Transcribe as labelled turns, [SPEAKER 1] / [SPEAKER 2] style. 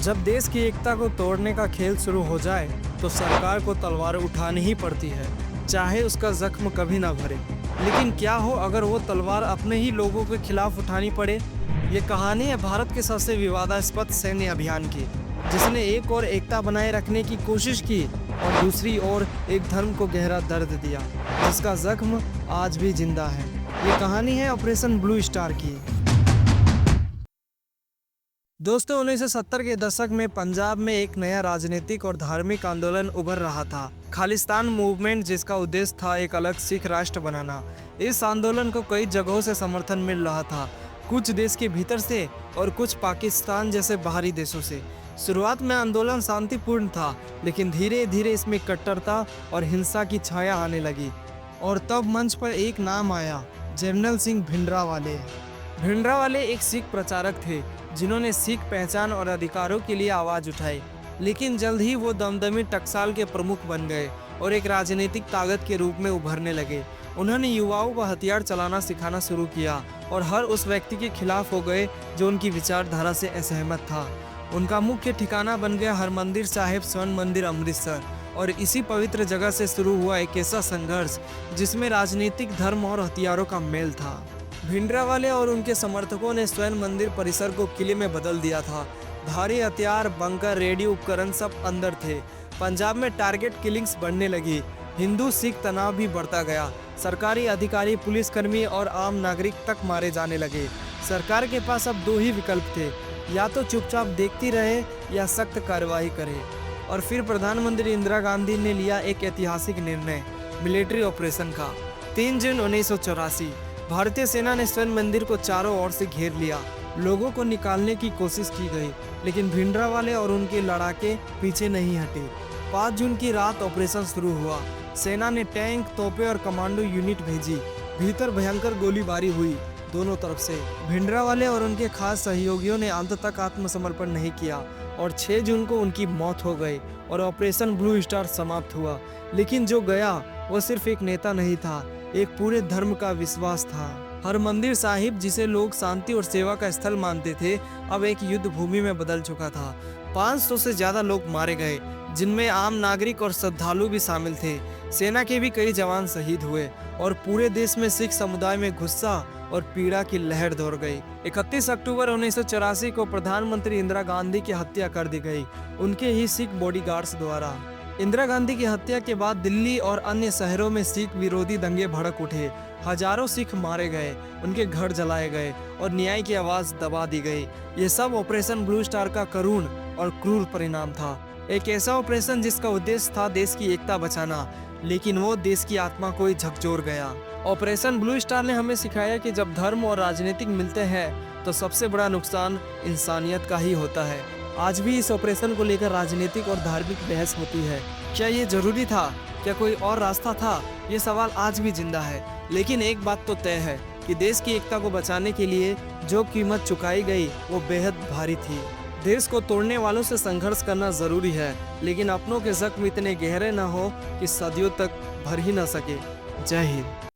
[SPEAKER 1] जब देश की एकता को तोड़ने का खेल शुरू हो जाए तो सरकार को तलवार उठानी ही पड़ती है, चाहे उसका जख्म कभी ना भरे। लेकिन क्या हो अगर वो तलवार अपने ही लोगों के खिलाफ उठानी पड़े। ये कहानी है भारत के सबसे विवादास्पद सैन्य अभियान की, जिसने एक और एकता बनाए रखने की कोशिश की और दूसरी ओर एक धर्म को गहरा दर्द दिया, जिसका जख्म आज भी जिंदा है। ये कहानी है ऑपरेशन ब्लू स्टार की। दोस्तों, 1970 के दशक में पंजाब में एक नया राजनीतिक और धार्मिक आंदोलन उभर रहा था, खालिस्तान मूवमेंट, जिसका उद्देश्य था एक अलग सिख राष्ट्र बनाना। इस आंदोलन को कई जगहों से समर्थन मिल रहा था, कुछ देश के भीतर से और कुछ पाकिस्तान जैसे बाहरी देशों से। शुरुआत में आंदोलन शांतिपूर्ण था, लेकिन धीरे धीरे इसमें कट्टरता और हिंसा की छाया आने लगी। और तब मंच पर एक नाम आया, जर्नैल सिंह भिंडरावाले। भिंडरावाले एक सिख प्रचारक थे जिन्होंने सिख पहचान और अधिकारों के लिए आवाज उठाई। लेकिन जल्द ही वो दमदमी टकसाल के प्रमुख बन गए और एक राजनीतिक ताकत के रूप में उभरने लगे। उन्होंने युवाओं को हथियार चलाना सिखाना शुरू किया और हर उस व्यक्ति के खिलाफ हो गए जो उनकी विचारधारा से असहमत था। उनका मुख्य ठिकाना बन गया हरमंदिर साहिब स्वर्ण मंदिर अमृतसर। और इसी पवित्र जगह से शुरू हुआ एक ऐसा संघर्ष जिसमें राजनीतिक, धर्म और हथियारों का मेल था। भिंडरावाले और उनके समर्थकों ने स्वर्ण मंदिर परिसर को किले में बदल दिया था। भारी हथियार, बंकर, रेडियो उपकरण सब अंदर थे। पंजाब में टारगेट किलिंग्स बढ़ने लगी। हिंदू सिख तनाव भी बढ़ता गया। सरकारी अधिकारी, पुलिसकर्मी और आम नागरिक तक मारे जाने लगे। सरकार के पास अब दो ही विकल्प थे, या तो चुपचाप देखती रहे या सख्त कार्रवाई करे। और फिर प्रधानमंत्री इंदिरा गांधी ने लिया एक ऐतिहासिक निर्णय, मिलिट्री ऑपरेशन का। 3 जून 1984 भारतीय सेना ने स्वर्ण मंदिर को चारों ओर से घेर लिया। लोगों को निकालने की कोशिश की गई, लेकिन भिंडरावाले और उनके लड़ाके पीछे नहीं हटे। 5 जून की रात ऑपरेशन शुरू हुआ। सेना ने टैंक, तोपें और कमांडो यूनिट भेजी। भीतर भयंकर गोलीबारी हुई दोनों तरफ से। भिंडरावाले और उनके खास सहयोगियों ने अंत तक आत्मसमर्पण नहीं किया और 6 जून को उनकी मौत हो गई और ऑपरेशन ब्लू स्टार समाप्त हुआ। लेकिन जो गया वो सिर्फ एक नेता नहीं था, एक पूरे धर्म का विश्वास था। हरमंदिर साहिब, जिसे लोग शांति और सेवा का स्थल मानते थे, अब एक युद्ध भूमि में बदल चुका था। 500 से ज्यादा लोग मारे गए, जिनमें आम नागरिक और श्रद्धालु भी शामिल थे। सेना के भी कई जवान शहीद हुए और पूरे देश में सिख समुदाय में गुस्सा और पीड़ा की लहर दौड़ गई। 31 अक्टूबर 1984 को प्रधानमंत्री इंदिरा गांधी की हत्या कर दी गई, उनके ही सिख बॉडीगार्ड्स द्वारा। इंदिरा गांधी की हत्या के बाद दिल्ली और अन्य शहरों में सिख विरोधी दंगे भड़क उठे। हजारों सिख मारे गए, उनके घर जलाए गए और न्याय की आवाज दबा दी गई। ये सब ऑपरेशन ब्लू स्टार का करुण और क्रूर परिणाम था। एक ऐसा ऑपरेशन जिसका उद्देश्य था देश की एकता बचाना, लेकिन वो देश की आत्मा को ही झकझोर गया। ऑपरेशन ब्लू स्टार ने हमें सिखाया कि जब धर्म और राजनीतिक मिलते हैं तो सबसे बड़ा नुकसान इंसानियत का ही होता है। आज भी इस ऑपरेशन को लेकर राजनीतिक और धार्मिक बहस होती है। क्या ये जरूरी था? क्या कोई और रास्ता था? ये सवाल आज भी जिंदा है। लेकिन एक बात तो तय है कि देश की एकता को बचाने के लिए जो कीमत चुकाई गई वो बेहद भारी थी। देश को तोड़ने वालों से संघर्ष करना जरूरी है, लेकिन अपनों के जख्म इतने गहरे न हो कि सदियों तक भर ही न सके। जय हिंद।